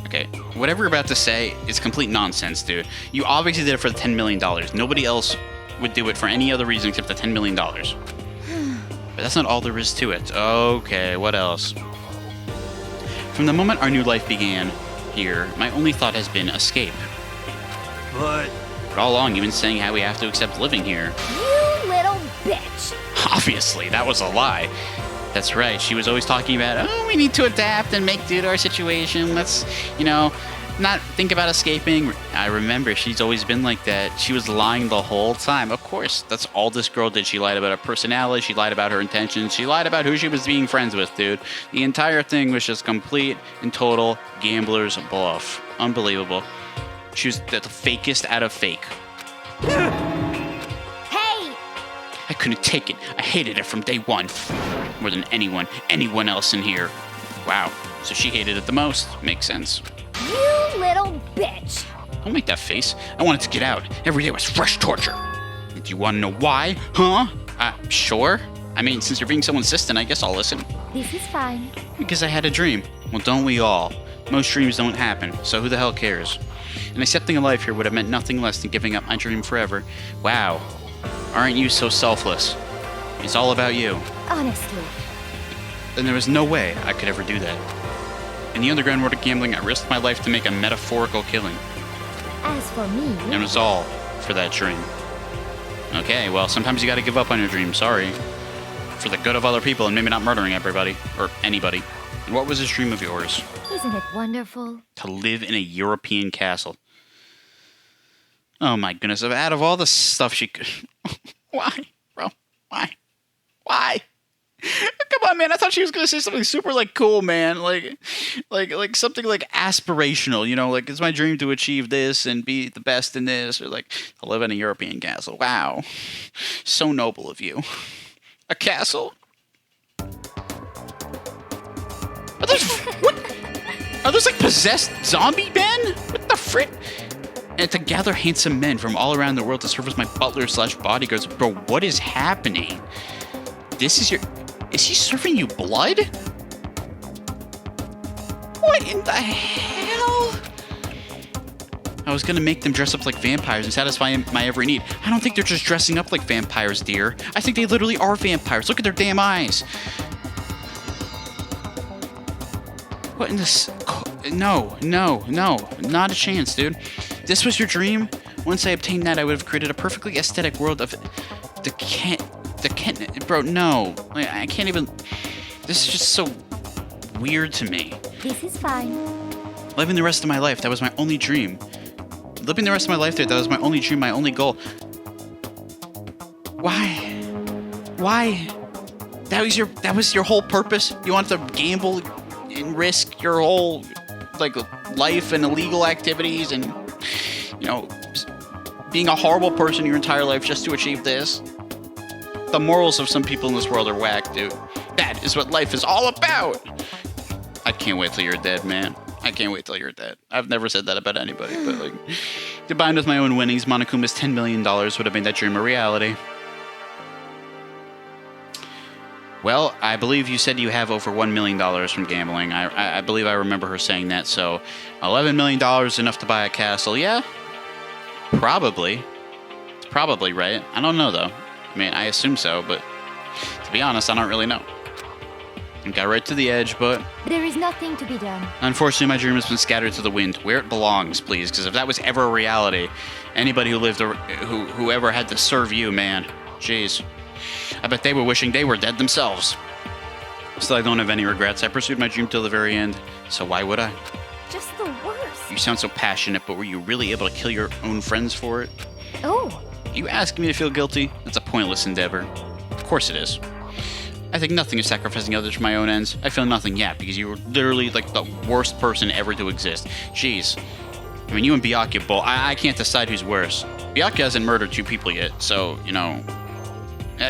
Okay, whatever you're about to say is complete nonsense, dude. You obviously did it for the $10 million. Nobody else would do it for any other reason except the $10 million. But that's not all there is to it. Okay, what else? From the moment our new life began here, my only thought has been escape. But all along, you've been saying how we have to accept living here. You little bitch. Obviously, that was a lie. That's right. She was always talking about, oh, we need to adapt and make do to our situation. Let's, not think about escaping. I remember she's always been like that. She was lying the whole time. Of course, that's all this girl did. She lied about her personality. She lied about her intentions. She lied about who she was being friends with, dude. The entire thing was just complete and total gambler's bluff. Unbelievable. She was the fakest out of fake. Hey! I couldn't take it. I hated it from day one. More than anyone else in here. Wow. So she hated it the most. Makes sense. You little bitch. Don't make that face. I wanted to get out. Every day was fresh torture. Do you want to know why? Huh? Sure. I mean, since you're being so insistent, I guess I'll listen. This is fine. Because I had a dream. Well, don't we all? Most dreams don't happen, so who the hell cares? And accepting a life here would have meant nothing less than giving up my dream forever. Wow. Aren't you so selfless? It's all about you. Honestly. Then there was no way I could ever do that. In the underground world of gambling, I risked my life to make a metaphorical killing. As for me... And it was all for that dream. Okay, well, sometimes you gotta give up on your dream, sorry. For the good of other people and maybe not murdering everybody. Or anybody. And what was this dream of yours? Isn't it wonderful? To live in a European castle. Oh my goodness, out of all the stuff she could... Why? Bro, why? Why? Come on, man, I thought she was going to say something super, cool, man. Like something, aspirational, like, it's my dream to achieve this and be the best in this, or, to live in a European castle. Wow. So noble of you. A castle? Are those possessed zombie men? What the frick? And to gather handsome men from all around the world to serve as my butler/bodyguards. Bro, what is happening? Is he serving you blood? What in the hell? I was gonna make them dress up like vampires and satisfy my every need. I don't think they're just dressing up like vampires, dear. I think they literally are vampires. Look at their damn eyes. What in this? No, not a chance, dude. This was your dream? Once I obtained that, I would have created a perfectly aesthetic world of bro, no. I can't even... This is just so weird to me. This is fine. Living the rest of my life, that was my only dream. Living the rest of my life there, that was my only dream, my only goal. Why? Why? That was your whole purpose? You wanted to gamble and risk your whole, like, life and illegal activities and, you know, being a horrible person your entire life just to achieve this? The morals of some people in this world are whack, dude. That is what life is all about! I can't wait till you're dead, man. I can't wait till you're dead. I've never said that about anybody, but, like, combined with my own winnings, Monokuma's $10 million would have made that dream a reality. Well, I believe you said you have over $1 million from gambling. I believe I remember her saying that, so $11 million is enough to buy a castle. Yeah? Probably. It's probably right. I don't know, though. I mean, I assume so, but to be honest, I don't really know. I got right to the edge, but There is nothing to be done. unfortunately, my dream has been scattered to the wind. Where it belongs, please, because if that was ever a reality, anybody who lived, who ever had to serve you, man, jeez, I bet they were wishing they were dead themselves. Still, I don't have any regrets. I pursued my dream till the very end, so why would I? Just the worst. You sound so passionate, but were you really able to kill your own friends for it? Oh, You ask me to feel guilty? That's a pointless endeavor. Of course it is. I think nothing is sacrificing others for my own ends. I feel nothing yet, because you were literally like the worst person ever to exist. Jeez. I mean, you and Byakuya both. I can't decide who's worse. Byakuya hasn't murdered 2 people yet, so, you know...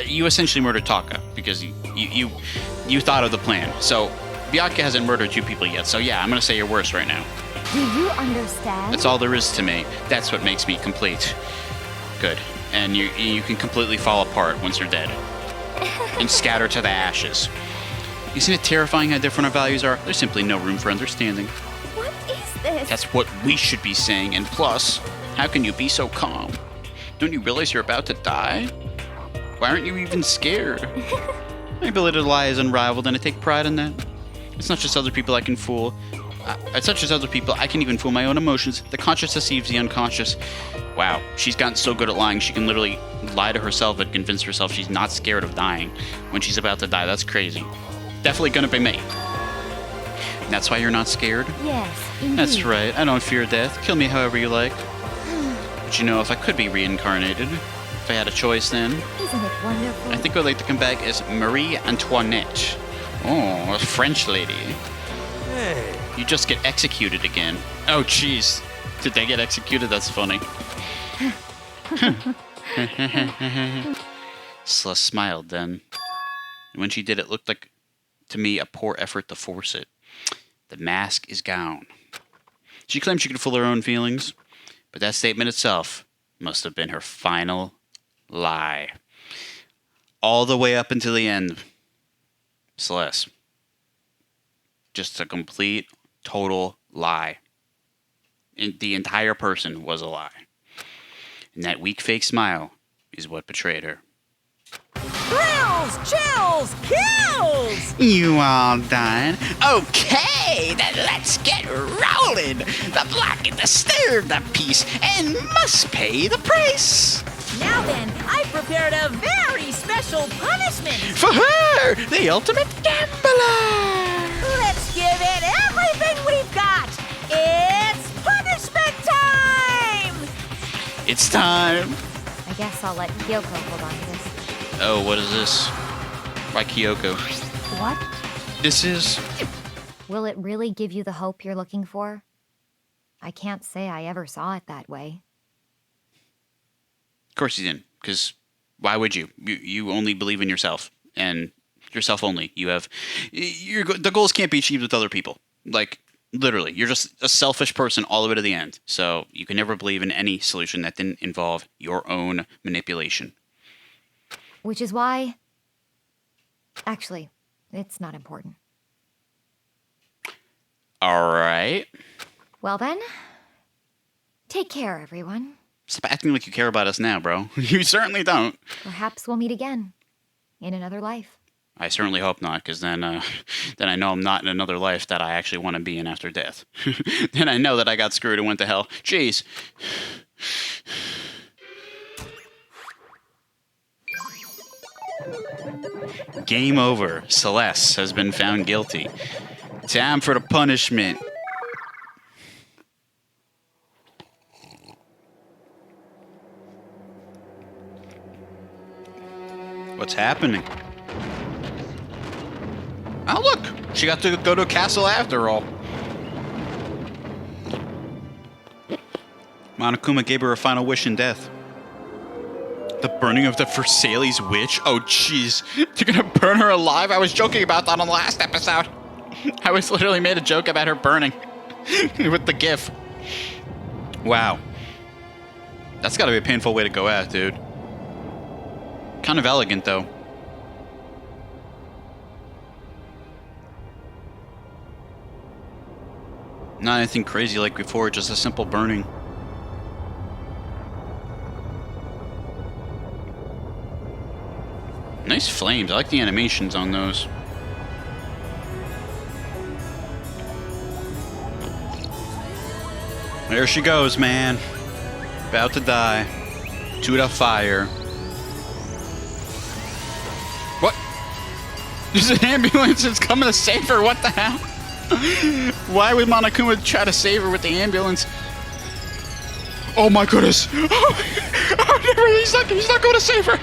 you essentially murdered Taka, because you thought of the plan. So, Byakuya hasn't murdered 2 people yet, so yeah, I'm gonna say you're worse right now. do you understand? That's all there is to me. That's what makes me complete. Good. And you can completely fall apart once you're dead. And scatter to the ashes. Isn't it terrifying how different our values are? There's simply no room for understanding. What is this? That's what we should be saying, and plus, how can you be so calm? Don't you realize you're about to die? Why aren't you even scared? My ability to lie is unrivaled, and I take pride in that. It's not just other people I can fool. It's not just other people, I can even fool my own emotions. The conscious deceives the unconscious. Wow, she's gotten so good at lying, she can literally lie to herself and convince herself she's not scared of dying when she's about to die. That's crazy. Definitely gonna be me. That's why you're not scared? Yes, indeed. That's right, I don't fear death. Kill me however you like. But you know, if I could be reincarnated, if I had a choice then, Isn't it wonderful? I think I'd like to come back as Marie Antoinette. Oh, a French lady. Hey. You just get executed again. Oh, jeez. Did they get executed? That's funny. Celeste smiled then. And when she did, it looked like, to me, a poor effort to force it. The mask is gone. She claimed she could fool her own feelings, but that statement itself must have been her final lie. All the way up until the end. Celeste. Just a complete, total lie. The entire person was a lie. And that weak fake smile is what betrayed her. Thrills, chills, kills! You all done? Okay, then let's get rolling. The black and the stirred the piece and must pay the price. Now then, I've prepared a very special punishment. For her, the ultimate gambler. Let's give it everything we've got. It's punishment time! It's time. I guess I'll let Kyoko hold on to this. Oh, what is this? Why Kyoko? What? This is... Will it really give you the hope you're looking for? I can't say I ever saw it that way. Of course you didn't, because why would you? You only believe in yourself, and yourself only. You have... the goals can't be achieved with other people. Like, literally, you're just a selfish person all the way to the end. So you can never believe in any solution that didn't involve your own manipulation. Which is why... Actually, it's not important. All right. Well then, take care, everyone. Stop acting like you care about us now, bro. You certainly don't. Perhaps we'll meet again. In another life. I certainly hope not, because then I know I'm not in another life that I actually want to be in after death. Then I know that I got screwed and went to hell. Jeez. Game over. Celeste has been found guilty. Time for the punishment. What's happening? Oh, look! She got to go to a castle after all. Monokuma gave her a final wish in death. The burning of the Versailles witch? Oh, jeez. They're gonna burn her alive? I was joking about that on the last episode. I was literally made a joke about her burning. With the gif. Wow. That's gotta be a painful way to go out, dude. Kind of elegant, though. Not anything crazy like before, just a simple burning. Nice flames. I like the animations on those. There she goes, man. About to die. To the fire. What? There's an ambulance that's coming to save her. What the hell? Why would Monokuma try to save her with the ambulance? Oh my goodness. Oh, he's not going to save her.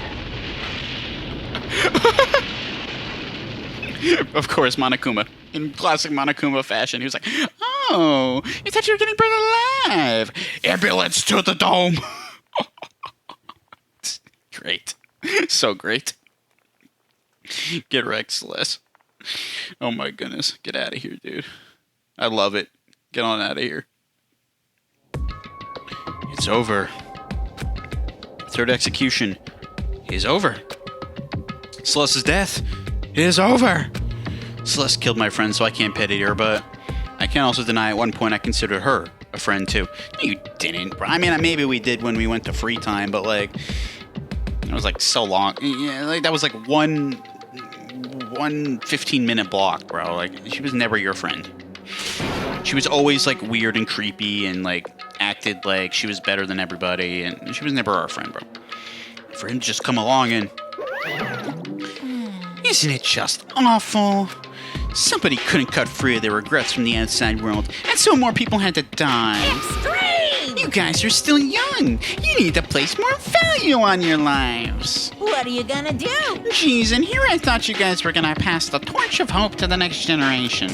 Of course, Monokuma. In classic Monokuma fashion, he was like, oh, you thought you were getting burned alive. Ambulance to the dome. Great. So great. Get wrecked, Celeste. Oh my goodness. Get out of here, dude. I love it. Get on out of here. It's over. Third execution is over. Celeste's death is over. Celeste killed my friend, so I can't pity her, but I can't also deny at one point I considered her a friend too. No, you didn't, bro. I mean, maybe we did when we went to free time, but like, it was like so long. Yeah, like that was like one 15-minute block, bro. Like, she was never your friend. She was always like weird and creepy and like acted like she was better than everybody, and she was never our friend, bro. For him to just come along and... Isn't it just awful? Somebody couldn't cut free of their regrets from the outside world, and so more people had to die. Extreme! You guys are still young. You need to place more value on your lives. What are you gonna do? Jeez, and here I thought you guys were gonna pass the torch of hope to the next generation.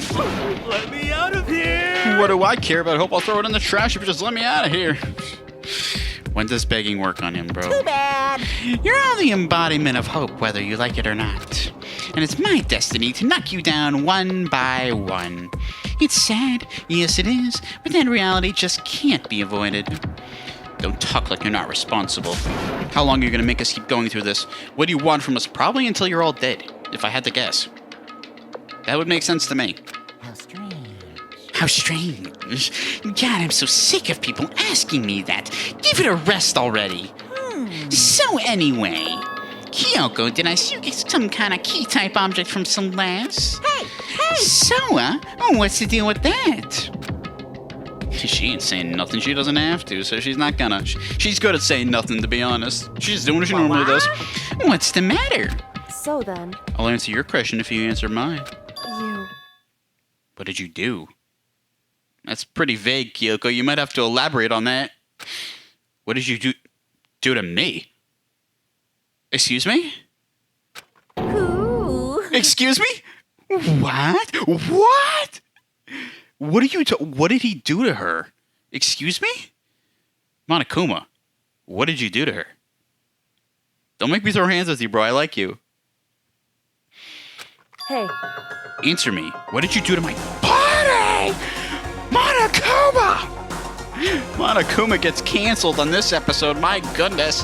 Let me out of here! What do I care about hope? I'll throw it in the trash if you just let me out of here. When does begging work on him, bro? Too bad. You're all the embodiment of hope, whether you like it or not. And it's my destiny to knock you down one by one. It's sad, yes it is, but that reality just can't be avoided. Don't talk like you're not responsible. How long are you gonna make us keep going through this? What do you want from us? Probably until you're all dead, if I had to guess. That would make sense to me. How strange. How strange. God, I'm so sick of people asking me that. Give it a rest already. So anyway, Kyoko, did I see you get some kind of key-type object from Celeste? Hey! So, what's the deal with that? She ain't saying nothing. She doesn't have to, so she's not gonna. She's good at saying nothing, to be honest. She's doing what she normally does. What's the matter? So then, I'll answer your question if you answer mine. you... What did you do? That's pretty vague, Kyoko. You might have to elaborate on that. What did you do to me? Excuse me? Ooh. Excuse me? What? What? What did he do to her? Excuse me? Monokuma, what did you do to her? Don't make me throw hands with you, bro. I like you. Hey, Answer me. What did you do to my body? Monokuma! Monokuma gets canceled on this episode. My goodness.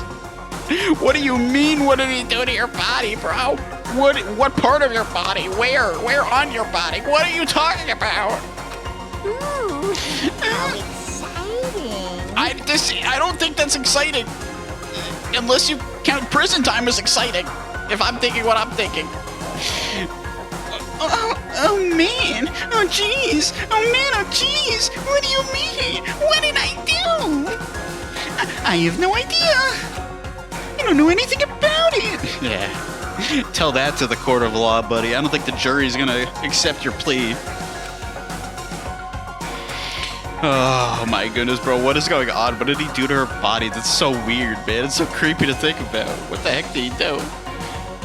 What do you mean, what did he do to your body, bro? What part of your body? Where on your body? What are you talking about? Ooh. How exciting. I don't think that's exciting. Unless you count prison time as exciting. If I'm thinking what I'm thinking. Oh man. Oh jeez. Oh man, oh jeez. What do you mean? What did I do? I have no idea. I don't know anything about it. Yeah. Tell that to the court of law, buddy. I don't think the jury's gonna accept your plea. Oh my goodness, bro. What is going on? What did he do to her body? That's so weird, man. It's so creepy to think about. What the heck did he do?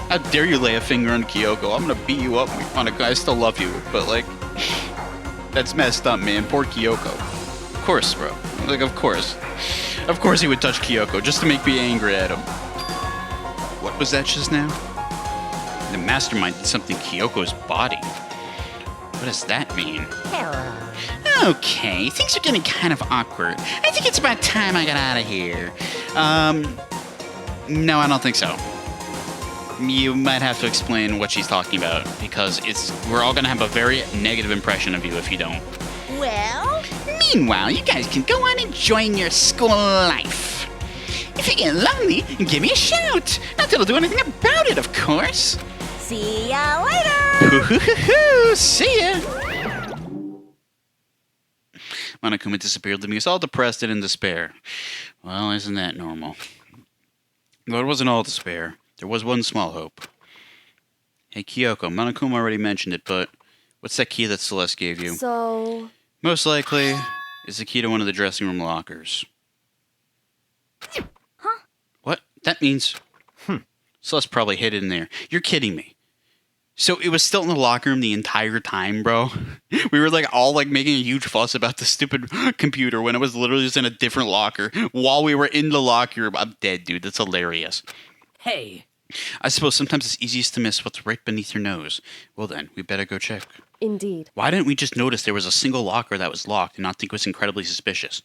How dare you lay a finger on Kyoko? I'm gonna beat you up. I still love you, but like, that's messed up, man. Poor Kyoko. Of course, bro. Like, of course. Of course he would touch Kyoko just to make me angry at him. What was that just now? The mastermind did something to Kyoko's body. What does that mean? Hello. Okay, things are getting kind of awkward. I think it's about time I got out of here. No, I don't think so. You might have to explain what she's talking about, because we're all gonna have a very negative impression of you if you don't. Well, Meanwhile, you guys can go on enjoying your school life. If you get lonely, give me a shout. Not that I'll do anything about it, of course. see ya later. See ya. Monokuma disappeared, leaving us all depressed and in despair. Well, isn't that normal? But it wasn't all despair. There was one small hope. Hey, Kyoko, Monokuma already mentioned it, but what's that key that Celeste gave you? So... Most likely, it's the key to one of the dressing room lockers. Huh? What? That means... Celeste probably hid it in there. You're kidding me. So it was still in the locker room the entire time, bro? We were all making a huge fuss about the stupid computer when it was literally just in a different locker while we were in the locker room. I'm dead, dude. That's hilarious. Hey. I suppose sometimes it's easiest to miss what's right beneath your nose. Well then, we better go check. Indeed. Why didn't we just notice there was a single locker that was locked and not think it was incredibly suspicious?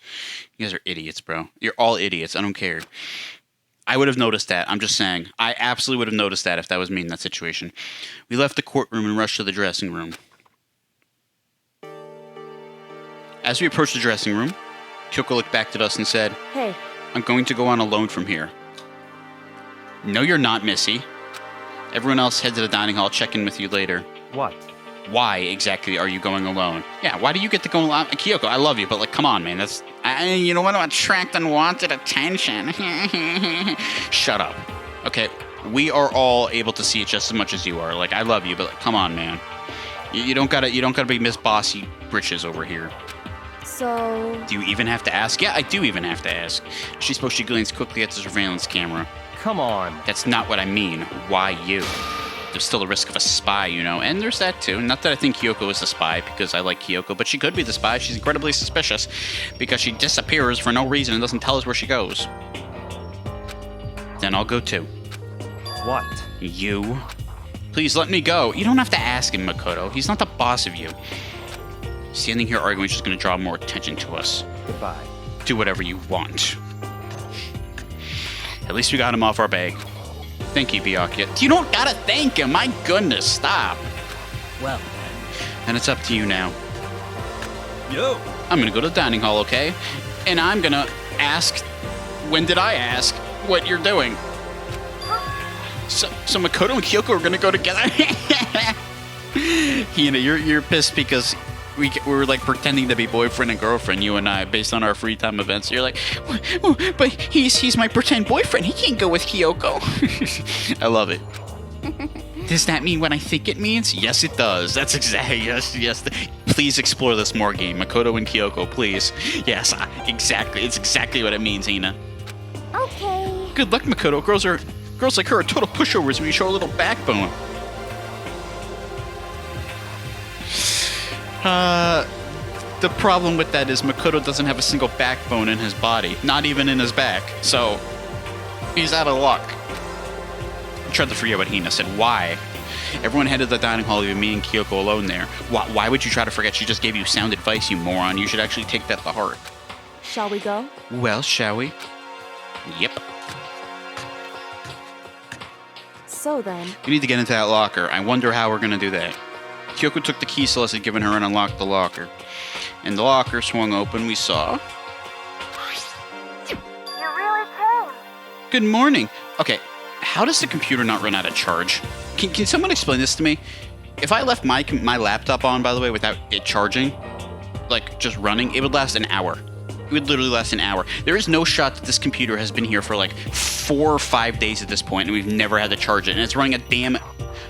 You guys are idiots, bro. You're all idiots. I don't care. I would have noticed that. I'm just saying. I absolutely would have noticed that if that was me in that situation. We left the courtroom and rushed to the dressing room. As we approached the dressing room, Kyoko looked back at us and said, Hey, I'm going to go on alone from here. No, you're not, Missy. Everyone else head to the dining hall. Check in with you later. What? Why exactly are you going alone? Yeah, why do you get to go alone? Kyoko, I love you, but come on, man. You don't want to attract unwanted attention. Shut up. Okay, we are all able to see it just as much as you are. I love you, but come on, man. You don't gotta be Miss Bossy Britches over here. so... Do you even have to ask? Yeah, I do even have to ask. She spoke. She glanced quickly at the surveillance camera. Come on. That's not what I mean. Why you? There's still the risk of a spy, and there's that too. Not that I think Kyoko is the spy, because I like Kyoko, but she could be the spy. She's incredibly suspicious, because she disappears for no reason and doesn't tell us where she goes. Then I'll go too. What? You? Please let me go. You don't have to ask him, Makoto. He's not the boss of you. Standing here arguing is just going to draw more attention to us. Goodbye. Do whatever you want. At least we got him off our bag. Thank you, Byakuya. You don't gotta thank him. My goodness, stop. Well, And it's up to you now. yo. I'm gonna go to the dining hall, okay? And I'm gonna ask, when did I ask what you're doing? So Makoto and Kyoko are gonna go together? You're pissed because we were pretending to be boyfriend and girlfriend, you and I, based on our free time events. You're like, well, but he's my pretend boyfriend. He can't go with Kyoko. I love it. Does that mean what I think it means? Yes, it does. That's exactly, yes. Please explore this more, game. Makoto and Kyoko, please. Yes, exactly. It's exactly what it means, Hina. Okay. Good luck, Makoto. Girls like her are total pushovers when you show a little backbone. The problem with that is Makoto doesn't have a single backbone in his body, not even in his back, so he's out of luck. I tried to forget what Hina said. Why? Everyone headed to the dining hall, leaving me and Kyoko alone there. Why would you try to forget? She just gave you sound advice, you moron. You should actually take that to heart. Shall we go? Well, shall we? Yep. So then... We need to get into that locker. I wonder how we're gonna do that. Kyoko took the key Celeste had given her and unlocked the locker. And the locker swung open. We saw... You really came. Good morning. Okay, how does the computer not run out of charge? Can someone explain this to me? If I left my laptop on, by the way, without it charging, just running, it would last an hour. would literally last an hour. There is no shot that this computer has been here for like 4 or 5 days at this point, and we've never had to charge it. And it's running a damn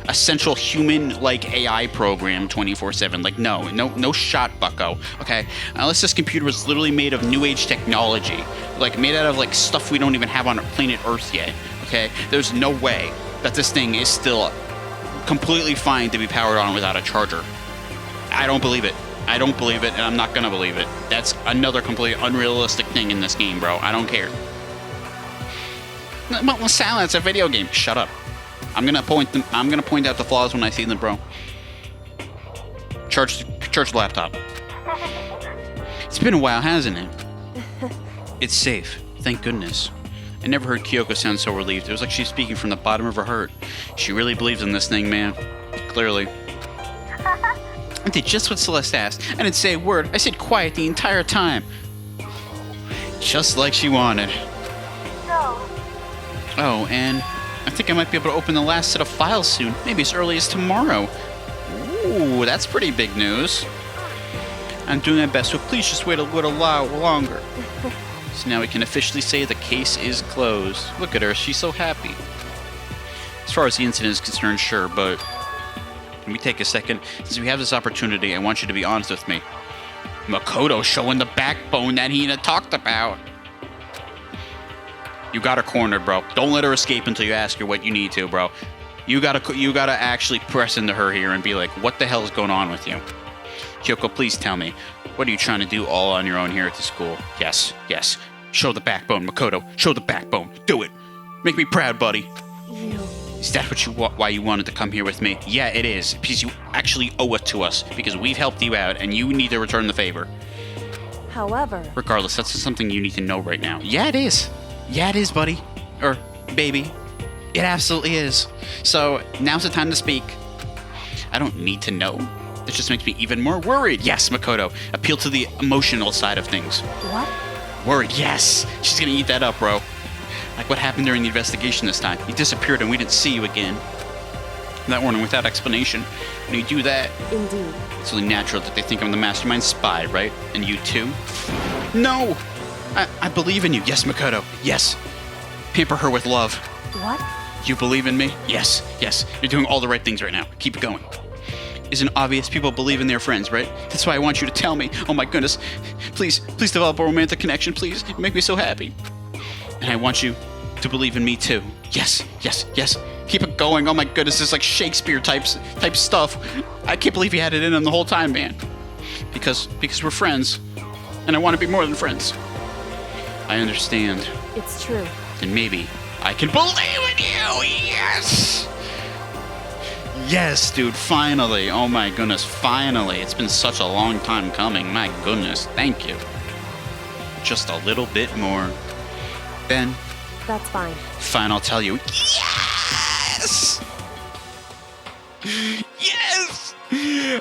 essential human-like AI program 24/7. Like, no shot, bucko. Okay, unless this computer was literally made of new age technology, like made out of like stuff we don't even have on planet Earth yet. Okay, there's no way that this thing is still completely fine to be powered on without a charger. I don't believe it. I don't believe it, and I'm not gonna believe it. That's another completely unrealistic thing in this game, bro. I don't care. Lasalad, it's a video game. Shut up. I'm gonna point out the flaws when I see them, bro. Charge the laptop. It's been a while, hasn't it? It's safe. Thank goodness. I never heard Kyoko sound so relieved. It was like she's speaking from the bottom of her heart. She really believes in this thing, man. Clearly. I did just what Celeste asked. I didn't say a word. I stayed quiet the entire time. Just like she wanted. Oh, and I think I might be able to open the last set of files soon. Maybe as early as tomorrow. Ooh, that's pretty big news. I'm doing my best, so please just wait a little longer. So now we can officially say the case is closed. Look at her, she's so happy. As far as the incident is concerned, sure, but can we take a second? Since we have this opportunity, I want you to be honest with me. Makoto showing the backbone that Hina talked about. You got her cornered, bro. Don't let her escape until you ask her what you need to, bro. You gotta actually press into her here and be like, what the hell is going on with you? Kyoko, please tell me. What are you trying to do all on your own here at the school? Yes. Show the backbone, Makoto. Show the backbone. Do it. Make me proud, buddy. Is that why you wanted to come here with me? Yeah, it is. Because you actually owe it to us. Because we've helped you out, and you need to return the favor. However... Regardless, that's something you need to know right now. Yeah, it is. Yeah, it is, buddy. Or, baby. It absolutely is. So, now's the time to speak. I don't need to know. This just makes me even more worried. Yes, Makoto. Appeal to the emotional side of things. What? Worried, yes. She's gonna eat that up, bro. Like what happened during the investigation this time. You disappeared and we didn't see you again. That warning without explanation. When you do that, Indeed. it's only natural that they think I'm the mastermind spy, right? And you too? No! I believe in you. Yes, Makoto. Yes. Pamper her with love. What? You believe in me? Yes. You're doing all the right things right now. Keep it going. Isn't obvious people believe in their friends, right? That's why I want you to tell me. Oh my goodness. Please develop a romantic connection, please. You make me so happy. And I want you to believe in me too. Yes. Keep it going. Oh my goodness, this is like Shakespeare type stuff. I can't believe you had it in him the whole time, man. Because we're friends. And I want to be more than friends. I understand. It's true. Then maybe I can believe in you. Yes. Yes, dude, finally. Oh my goodness, finally. It's been such a long time coming. My goodness, thank you. Just a little bit more. Ben? That's fine. Fine, I'll tell you. Yes! Yes!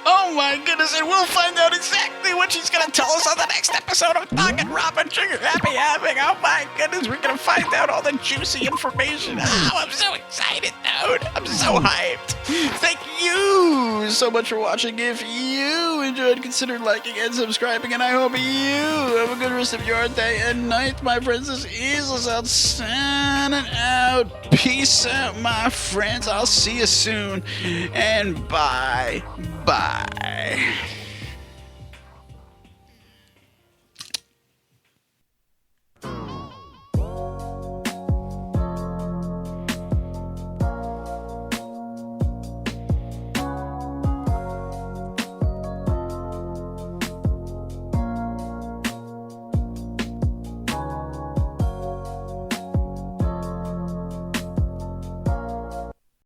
Oh my goodness, and we'll find out exactly what she's gonna tell us on the next episode of Danganronpa Trigger Happy Havoc. Oh my goodness, we're gonna find out all the juicy information. Oh, I'm so excited, dude. I'm so hyped. Thank you so much for watching. If you enjoyed, consider liking and subscribing, and I hope you have a good rest of your day and night, my friends. This is Lasalad signing out. Peace out, my friends. I'll see you soon, and bye.